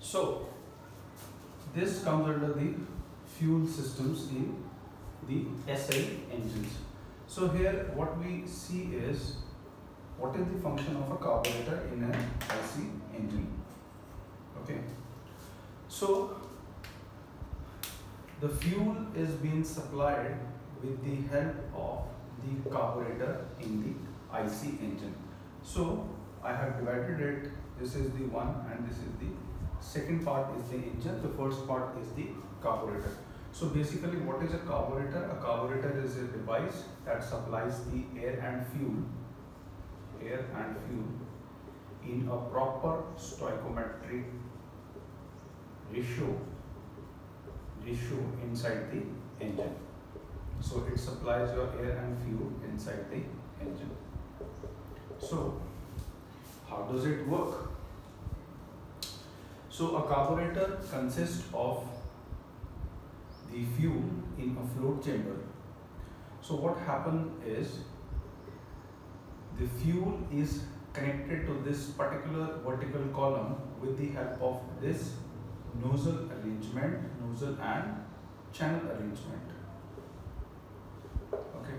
So this comes under the fuel systems in the SI engines. So here what we see is what is the function of a carburetor in an IC engine. Okay, so the fuel is being supplied with the help of the carburetor in the IC engine. So I have divided it. This is the one and this is the second part is the engine. The first part is the carburetor. So basically what is a carburetor? A carburetor is a device that supplies the air and fuel in a proper stoichiometric ratio inside the engine. So it supplies your air and fuel inside the engine. So how does it work? So a carburetor consists of the fuel in a float chamber. So what happens is the fuel is connected to this particular vertical column with the help of this nozzle and channel arrangement. Okay.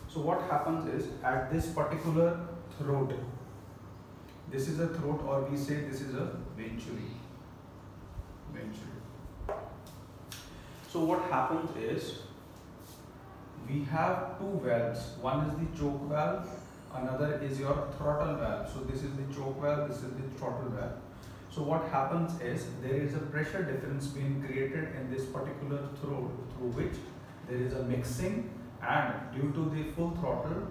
So what happens is at this particular throat, this is a throat, or we say this is a venturi. So what happens is we have two valves. One is the choke valve, another is your throttle valve. So this is the choke valve, this is the throttle valve. So what happens is there is a pressure difference being created in this particular throat through which there is a mixing, and due to the full throttle,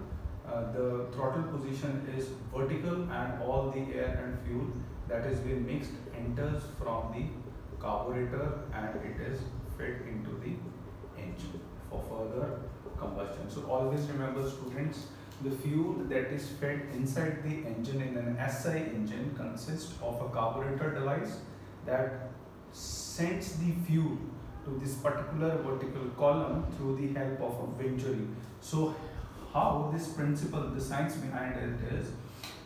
the throttle position is vertical and all the air and fuel that is being mixed enters from the carburetor and it is fed into the engine for further combustion. So always remember, students, the fuel that is fed inside the engine in an SI engine consists of a carburetor device that sends the fuel to this particular vertical column through the help of a venturi. So how this principle, the science behind it is,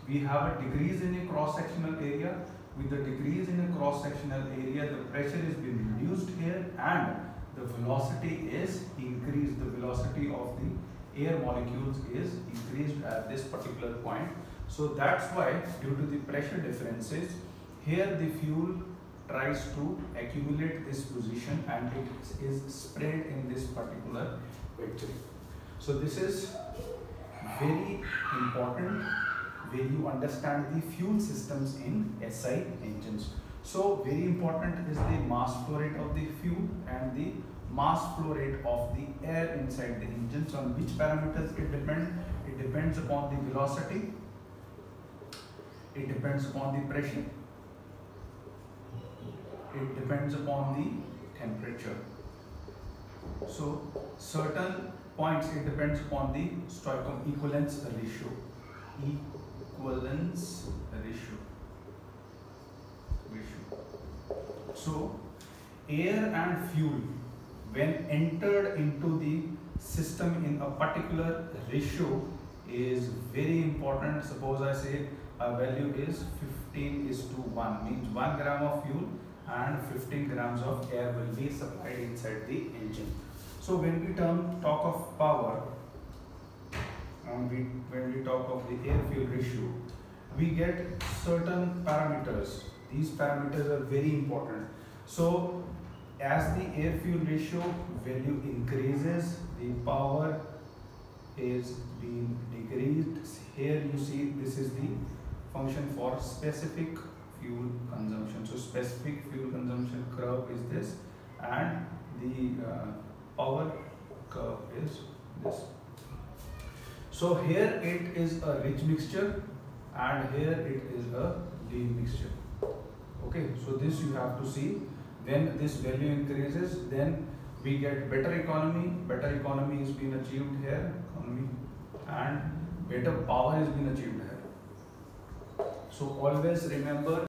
we have a decrease in a cross-sectional area. With the decrease in a cross-sectional area, the pressure is being reduced here and the velocity is increased. The velocity of the air molecules is increased at this particular point. So that's why, due to the pressure differences, here the fuel tries to accumulate this position and it is spread in this particular vectory. So this is very important when you understand the fuel systems in SI engines. So very important is the mass flow rate of the fuel and the mass flow rate of the air inside the engine. So on which parameters it depends? It depends upon the velocity, it depends upon the pressure, it depends upon the temperature. So certain points it depends upon the equivalence ratio. So air and fuel, when entered into the system in a particular ratio, is very important. Suppose I say a value is 15:1, means 1 gram of fuel and 15 grams of air will be supplied inside the engine. So when we talk of power, and when we talk of the air fuel ratio, we get certain parameters. These parameters are very important. So as the air fuel ratio value increases, the power is being decreased. Here you see this is the function for specific fuel consumption. So specific fuel consumption curve is this and the power curve is this. So here it is a rich mixture and here it is a lean mixture. Okay, so this you have to see. When this value increases, then we get better economy. Better economy is being achieved here, and better power is being achieved here. So always remember